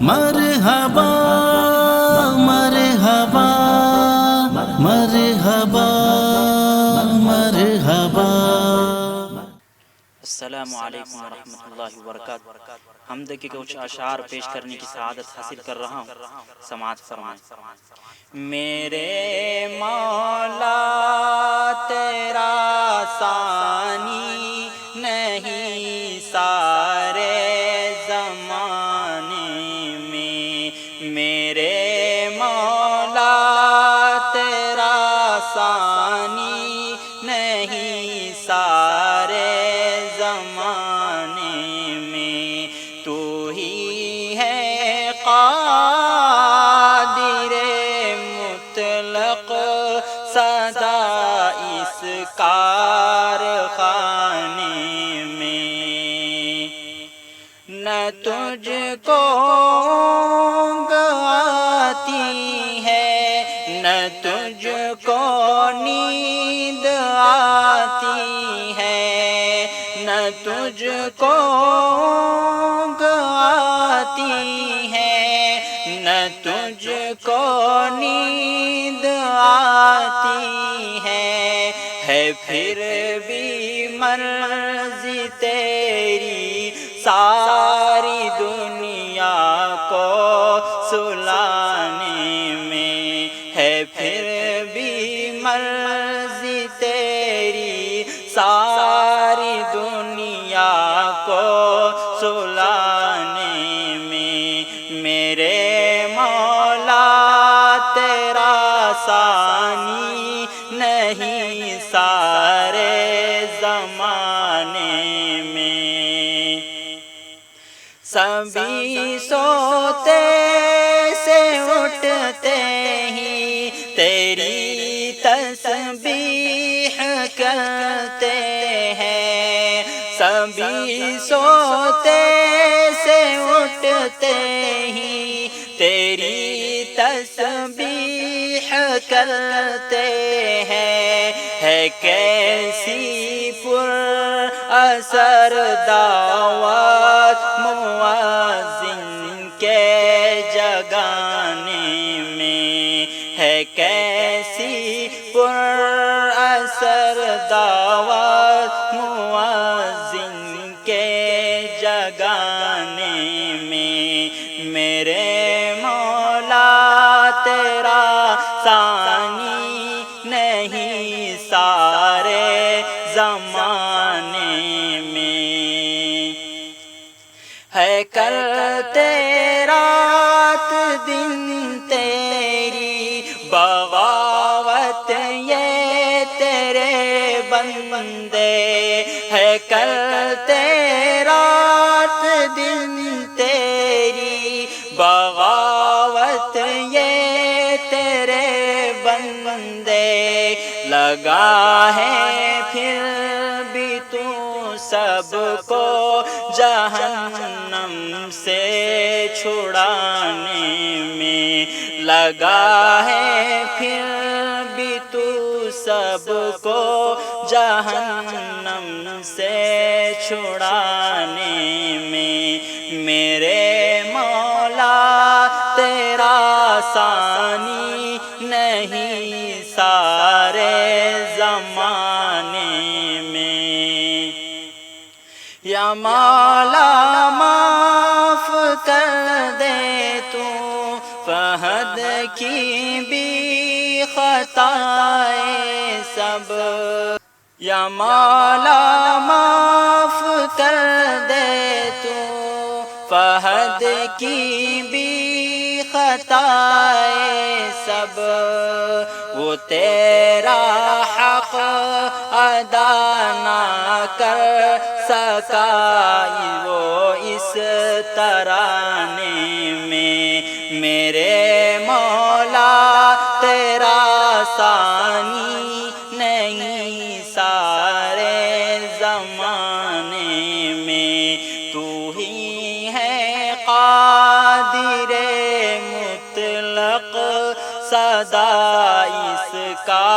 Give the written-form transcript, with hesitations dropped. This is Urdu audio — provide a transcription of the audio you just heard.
مرحبا مرحبا مرحبا مرحبا۔ السلام علیکم ورحمۃ اللہ وبرکاتہ۔ حمد کے کچھ اشعار پیش کرنے کی سعادت حاصل کر رہا ہوں، سماعت فرمائیں۔ میرے مولا تیرا ثانی نہیں سارے زمانے میں، میرے مولا تیرا ثانی نہیں سارے زمانے میں، تو ہی ہے قادر مطلق سدا اس کارخانے میں، نہ تجھ کو اونگ آتی ہے نہ تجھ کو نیند آتی ہے، نہ تجھ کو اونگ آتی ہے نہ تجھ کو نیند آتی ہے پھر بھی مرضی تیری ساری دنیا کو سلانے میں، ہے پھر بھی مرضی تیری ساری دنیا کو سلانے میں، میرے مولا تیرا ثانی نہیں سارے زمانے میں، سبھی سوتے سے اٹھتے ہی تیری تسبیح کرتے ہیں، سبھی سوتے سے اٹھتے ہی تیری تسبیح کرتے ہیں، ہے کیسی پر اثر دعوت مؤذن کے جگانے میں، ہے کیسی پر اثر دعوت مؤذن کے جگانے میں، میرے مولا تیرا ثانی نہیں سارے زمانے میں، ہے کرتے رات دن تیری بغاوت یہ تیرے بندے، ہے کرتے رات دن تیری بغاوت یہ تیرے بندے، لگا ہے پھر بھی تو سب کو جہنم سے چھڑانے میں، لگا ہے پھر بھی تو سب کو جہنم سے چھڑانے میں، میرے مولا تیرا ثانی نہیں سارے زمانے میں، یا مولا معاف کر دے تو فہد کی بھی خطائیں سب، یا مولا معاف کر دے تو فہد کی بھی خطائیں سب، وہ تیرا حق ادا نہ کر سکا وہ اس ترانے میں، میرے مولا تیرا ثانی نہیں سارے زمانے میں، تو ہی ہے قادر مطلق سدا اس کا